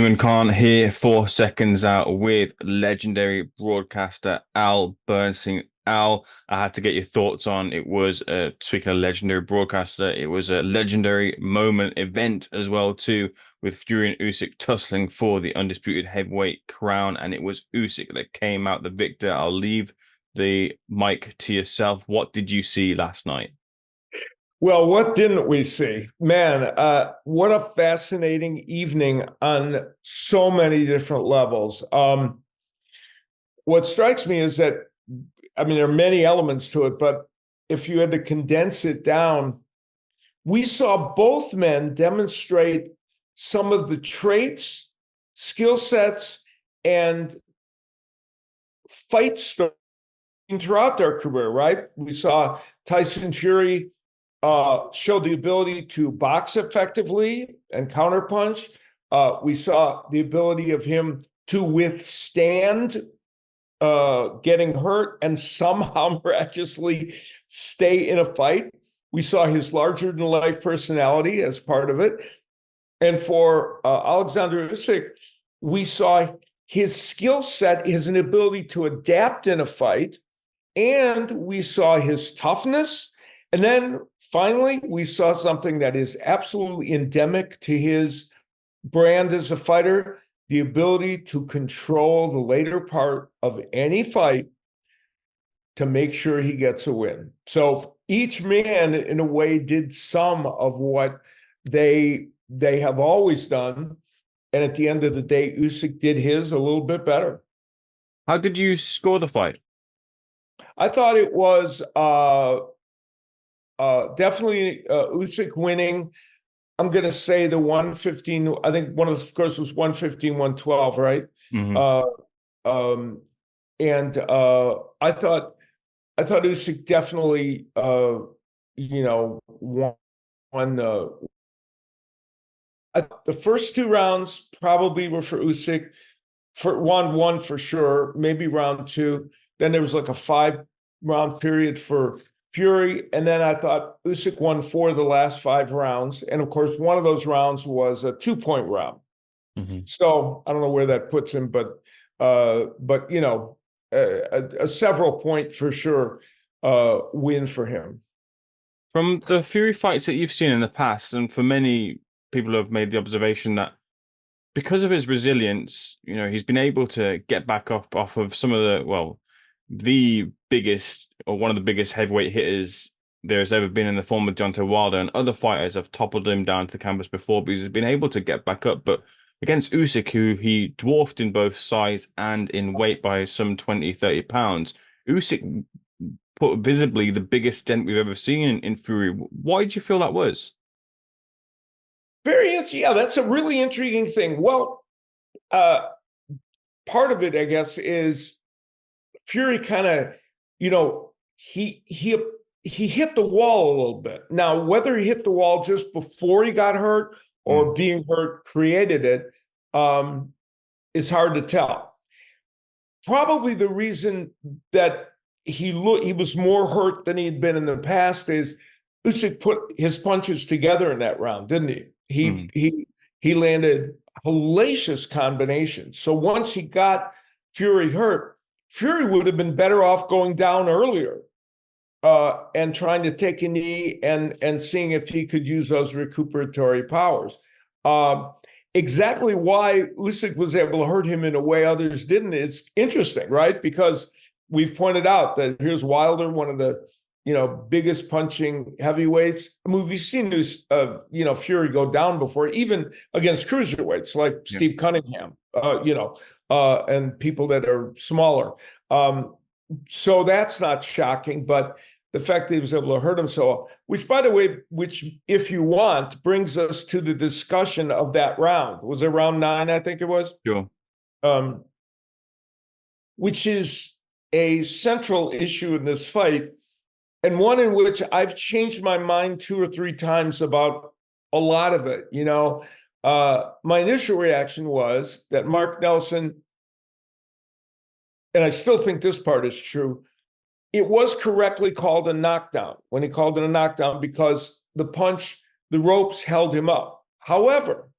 Ayman Khan here for Seconds Out with legendary broadcaster Al Bernstein. Al, I had to get your thoughts on. It was speaking of legendary broadcaster, it was a legendary moment event as well too, with Fury and Usyk tussling for the undisputed heavyweight crown, and it was Usyk that came out the victor. I'll leave the mic to yourself. What did you see last night? Well, what didn't we see? Man, what a fascinating evening on so many different levels. What strikes me is that, I mean, there are many elements to it, but if you had to condense it down, we saw both men demonstrate some of the traits, skill sets, and fight stories throughout their career, right? We saw Tyson Fury showed the ability to box effectively and counterpunch. We saw the ability of him to withstand getting hurt and somehow miraculously stay in a fight. We saw his larger-than-life personality as part of it. And for Oleksandr Uysk, we saw his skill set, his ability to adapt in a fight, and we saw his toughness. And then finally, we saw something that is absolutely endemic to his brand as a fighter, the ability to control the later part of any fight to make sure he gets a win. So each man, in a way, did some of what they have always done. And at the end of the day, Usyk did his a little bit better. How did you score the fight? I thought it was definitely Usyk winning. I'm going to say the 115. I think one of the scores was 115, 112, right? Hmm. Uh, um, and I thought Usyk definitely won the first two rounds probably were for Usyk. For one for sure, maybe round two. Then there was like a 5 round period for Fury, and then I thought Usyk won 4 of the last 5 rounds, and of course one of those rounds was a 2-point round. Hmm. So I don't know where that puts him, but a several point for sure win for him. From the Fury fights that you've seen in the past, and for many people have made the observation that because of his resilience, he's been able to get back up off of some of the biggest or one of the biggest heavyweight hitters there's ever been in the form of Deontay Wilder, and other fighters have toppled him down to the canvas before, because he's been able to get back up. But against Usyk, who he dwarfed in both size and in weight by some 20, 30 pounds, Usyk put visibly the biggest dent we've ever seen in Fury. Why do you feel that was? Very interesting. Yeah, that's a really intriguing thing. Well, uh, part of it, I guess, is Fury kind of, you know, he hit the wall a little bit. Now, whether he hit the wall just before he got hurt or Mm, being hurt created it, is hard to tell. Probably the reason that he was more hurt than he had been in the past is Usyk put his punches together in that round, didn't he? He mm, he he landed hellacious combinations. So once he got Fury hurt, Fury would have been better off going down earlier and trying to take a knee and seeing if he could use those recuperatory powers. Uh, exactly why Usyk was able to hurt him in a way others didn't is interesting, right? Because we've pointed out that here's Wilder, one of the biggest punching heavyweights. I mean, we've seen this Fury go down before, even against cruiserweights like yeah. Steve Cunningham, and people that are smaller. So that's not shocking, but the fact that he was able to hurt him so, which by the way, which if you want, brings us to the discussion of that round. Was it round 9? I think it was. Sure. Um, which is a central issue in this fight, and one in which I've changed my mind 2 or 3 times about a lot of it. My initial reaction was that Mark Nelson, and I still think this part is true, it was correctly called a knockdown when he called it a knockdown because the ropes held him up. However,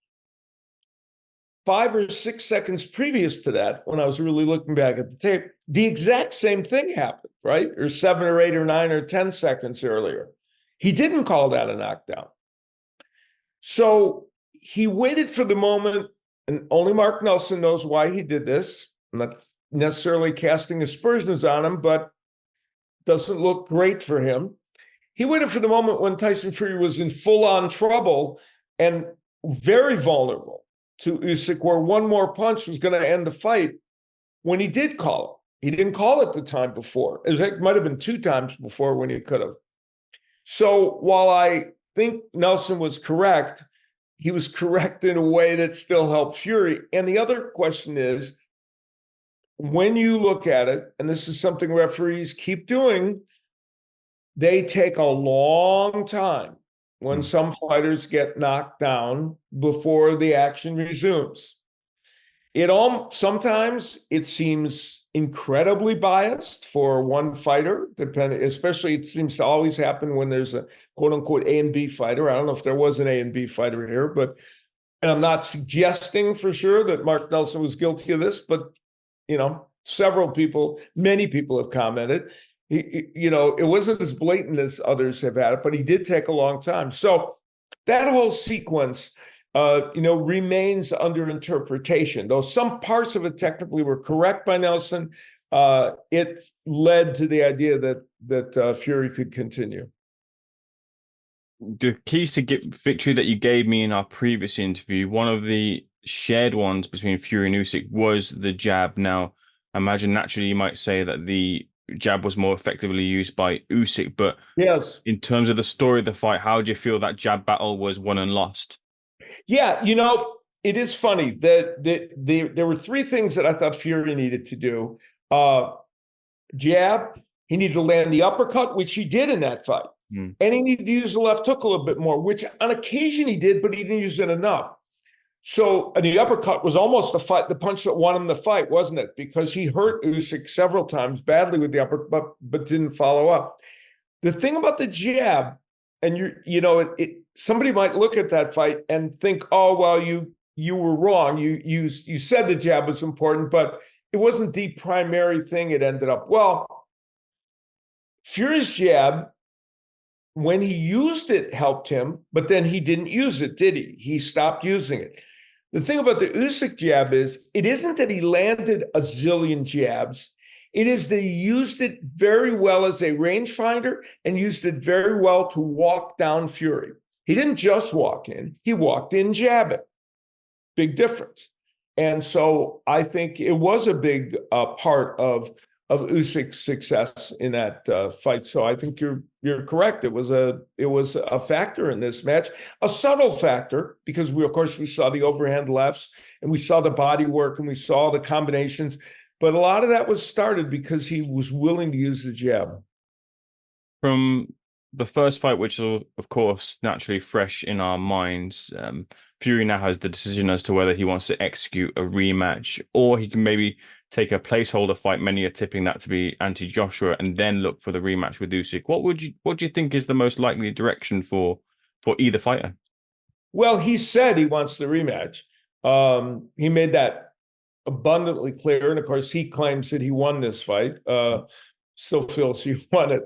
5 or 6 seconds previous to that, when I was really looking back at the tape, the exact same thing happened, right? Or 7 or 8 or 9 or 10 seconds earlier. He didn't call that a knockdown. So he waited for the moment, and only Mark Nelson knows why he did this. I'm not necessarily casting aspersions on him, but doesn't look great for him. He waited for the moment when Tyson Fury was in full-on trouble and very vulnerable to Usyk, where one more punch was going to end the fight, when he did call it. He didn't call it the time before. It might have been 2 times before when he could have. So while I think Nelson was correct, he was correct in a way that still helped Fury. And the other question is, when you look at it, and this is something referees keep doing, they take a long time when some fighters get knocked down before the action resumes. Sometimes it seems incredibly biased for one fighter, especially it seems to always happen when there's a quote unquote A and B fighter. I don't know if there was an A and B fighter here, and I'm not suggesting for sure that Mark Nelson was guilty of this, but many people have commented. It wasn't as blatant as others have had it, but he did take a long time. So that whole sequence, remains under interpretation. Though some parts of it technically were correct by Nelson, it led to the idea that Fury could continue. The keys to victory that you gave me in our previous interview, one of the shared ones between Fury and Usyk was the jab. Now, I imagine naturally you might say that the jab was more effectively used by Usyk, but yes, in terms of the story of the fight, how do you feel that jab battle was won and lost? Yeah, it is funny that there were 3 things that I thought Fury needed to do. Jab, he needed to land the uppercut, which he did in that fight. And he needed to use the left hook a little bit more, which on occasion he did, but he didn't use it enough. So the uppercut was almost the punch that won him the fight, wasn't it? Because he hurt Usyk several times badly with the uppercut, but didn't follow up. The thing about the jab, and somebody might look at that fight and think, oh, well, you were wrong. You said the jab was important, but it wasn't the primary thing it ended up. Well, Fury's jab, when he used it, helped him, but then he didn't use it, did he? He stopped using it. The thing about the Usyk jab is, it isn't that he landed a zillion jabs. It is that he used it very well as a rangefinder and used it very well to walk down Fury. He didn't just walk in, he walked in jabbing. Big difference. And so I think it was a big part of Usyk's success in that fight. So I think you're correct. It was a factor in this match, a subtle factor, because we saw the overhand lefts and we saw the body work and we saw the combinations. But a lot of that was started because he was willing to use the jab. From the first fight, which is, of course, naturally fresh in our minds, Fury now has the decision as to whether he wants to execute a rematch or he can maybe take a placeholder fight. Many are tipping that to be anti-Joshua and then look for the rematch with Usyk. What do you think is the most likely direction for either fighter? Well, he said he wants the rematch. He made that abundantly clear. And of course, he claims that he won this fight. Still feels he won it.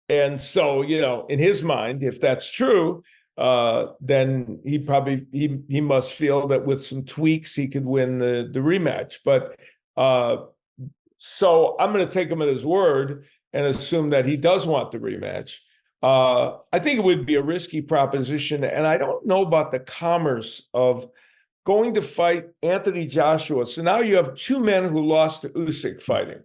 And so, in his mind, if that's true, then he must feel that with some tweaks, he could win the rematch. But so I'm going to take him at his word and assume that he does want the rematch. I think it would be a risky proposition. And I don't know about the commerce of going to fight Anthony Joshua. So now you have 2 men who lost to Usyk fighting.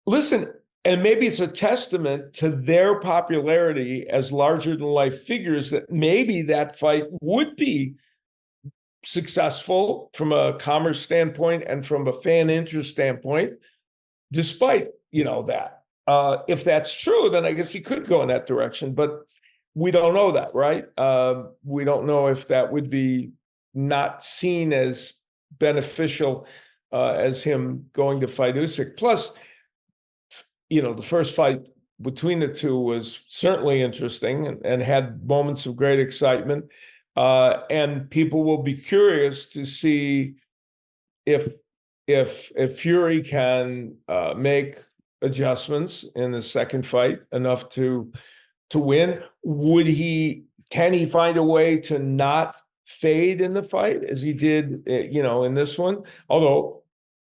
Listen, and maybe it's a testament to their popularity as larger-than-life figures that maybe that fight would be successful from a commerce standpoint and from a fan interest standpoint, despite, that. If that's true, then I guess he could go in that direction. But we don't know that, right? We don't know if that would be not seen as beneficial as him going to fight Usyk. Plus, the first fight between the two was certainly interesting and had moments of great excitement. And people will be curious to see if Fury can make adjustments in the second fight enough to win. Can he find a way to not fade in the fight as he did, in this one? Although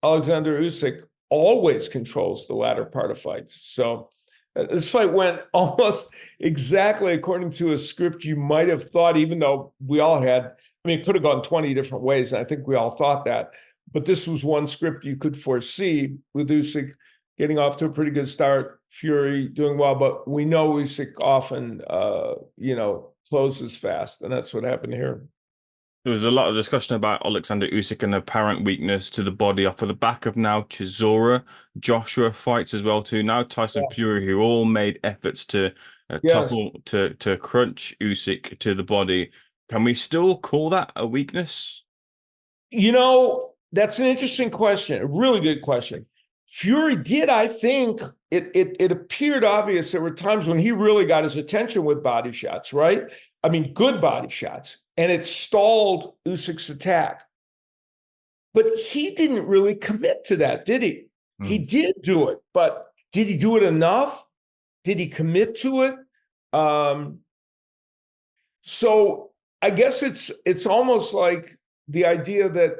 Oleksandr Usyk always controls the latter part of fights. So this fight went almost exactly according to a script you might have thought, even though we all had, it could have gone 20 different ways. And I think we all thought that. But this was one script you could foresee, with Usyk getting off to a pretty good start, Fury doing well. But we know Usyk often, closes fast. And that's what happened here. There was a lot of discussion about Oleksandr Usyk and apparent weakness to the body off of the back of now Chisora, Joshua fights as well too. Now Tyson Yeah. Fury, who all made efforts to Yes. topple to crunch Usyk to the body. Can we still call that a weakness? That's an interesting question, a really good question. Fury did, I think, it appeared obvious there were times when he really got his attention with body shots, right? Good body shots, and it stalled Usyk's attack. But he didn't really commit to that, did he? He did do it, but did he do it enough? Did he commit to it? So I guess it's almost like the idea that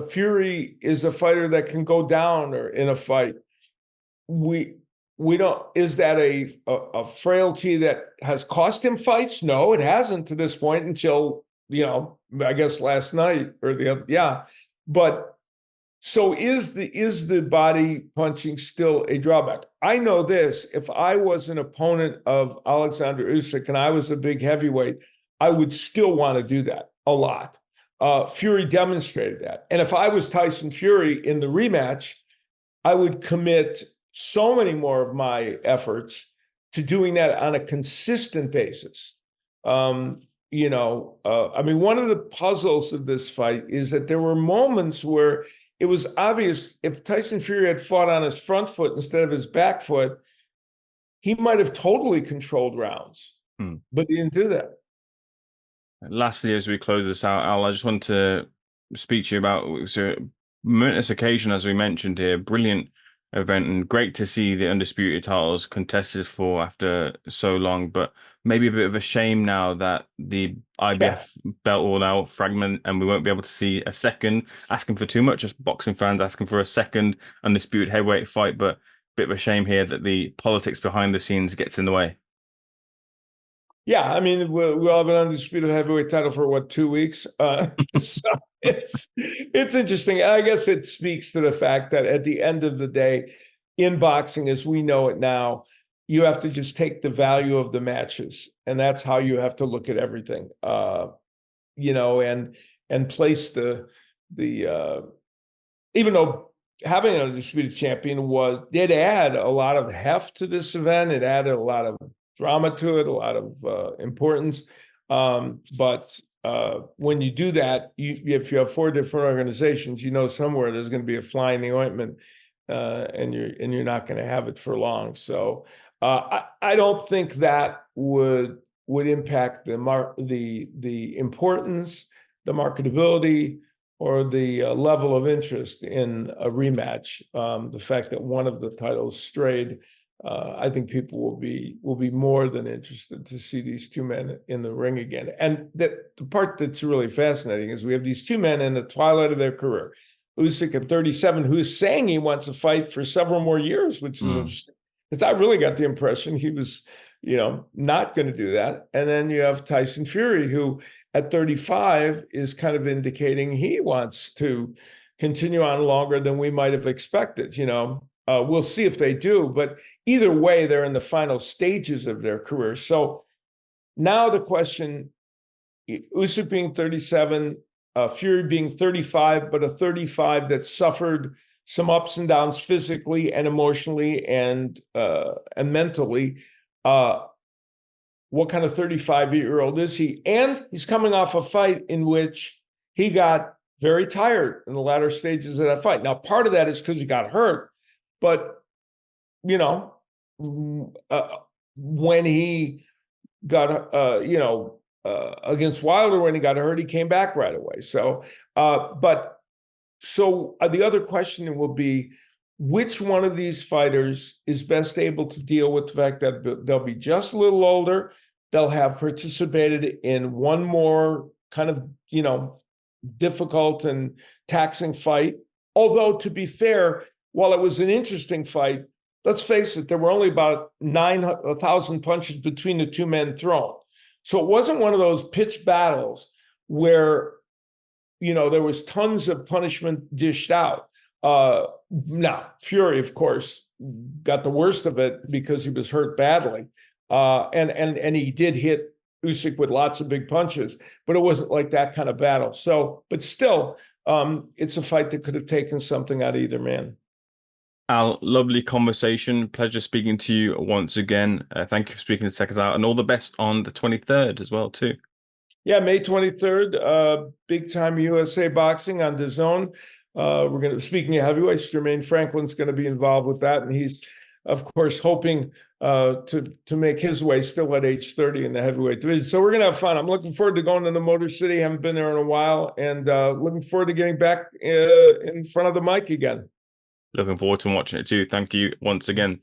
Fury is a fighter that can go down or in a fight. We don't. Is that a frailty that has cost him fights? No, it hasn't to this point until I guess last night or the other. Yeah, but so is the body punching still a drawback? I know this: if I was an opponent of Oleksandr Usyk and I was a big heavyweight, I would still want to do that a lot. Fury demonstrated that. And if I was Tyson Fury in the rematch, I would commit so many more of my efforts to doing that on a consistent basis. One of the puzzles of this fight is that there were moments where it was obvious if Tyson Fury had fought on his front foot instead of his back foot, he might have totally controlled rounds, but he didn't do that. Lastly, as we close this out, Al, I just want to speak to you about a momentous occasion, as we mentioned here. Brilliant event and great to see the undisputed titles contested for after so long. But maybe a bit of a shame now that the IBF belt will now fragment and we won't be able to see a second. Asking for too much, just boxing fans asking for a second undisputed heavyweight fight. But a bit of a shame here that the politics behind the scenes gets in the way. Yeah, we'll have an undisputed heavyweight title for what, 2 weeks? So it's interesting. I guess it speaks to the fact that at the end of the day, in boxing, as we know it now, you have to just take the value of the matches, and that's how you have to look at everything. And place the even though having an undisputed champion did add a lot of heft to this event, it added a lot of drama to it, a lot of importance. But when you do that, if you have 4 different organizations, somewhere there's going to be a fly in the ointment, and you're not going to have it for long. So I don't think that would impact the importance, the marketability, or the level of interest in a rematch. The fact that one of the titles strayed. I think people will be more than interested to see these two men in the ring again. And the part that's really fascinating is we have these two men in the twilight of their career. Usyk at 37, who's saying he wants to fight for several more years, which is interesting. Because I really got the impression he was, not going to do that. And then you have Tyson Fury, who at 35 is kind of indicating he wants to continue on longer than we might have expected. We'll see if they do, but either way, they're in the final stages of their career. So now the question, Usyk being 37, Fury being 35, but a 35 that suffered some ups and downs physically and emotionally and mentally. What kind of 35-year-old is he? And he's coming off a fight in which he got very tired in the latter stages of that fight. Now, part of that is because he got hurt. But, when he got, against Wilder when he got hurt, he came back right away. So, the other question will be, which one of these fighters is best able to deal with the fact that they'll be just a little older, they'll have participated in one more kind of, difficult and taxing fight. Although, to be fair, while it was an interesting fight, let's face it, there were only about 9,000 punches between the two men thrown. So it wasn't one of those pitched battles where, there was tons of punishment dished out. Now, Fury, of course, got the worst of it because he was hurt badly. And he did hit Usyk with lots of big punches, but it wasn't like that kind of battle. So, but still, it's a fight that could have taken something out of either man. Al, lovely conversation. Pleasure speaking to you once again. Thank you for speaking to Seconds Out, and all the best on the 23rd as well, too. Yeah, May 23rd, big time USA boxing on DAZN. We're going to, speaking of heavyweights, Jermaine Franklin's going to be involved with that, and he's, of course, hoping to make his way still at age 30 in the heavyweight division. So we're going to have fun. I'm looking forward to going to the Motor City. Haven't been there in a while, and looking forward to getting back in front of the mic again. Looking forward to watching it too. Thank you once again.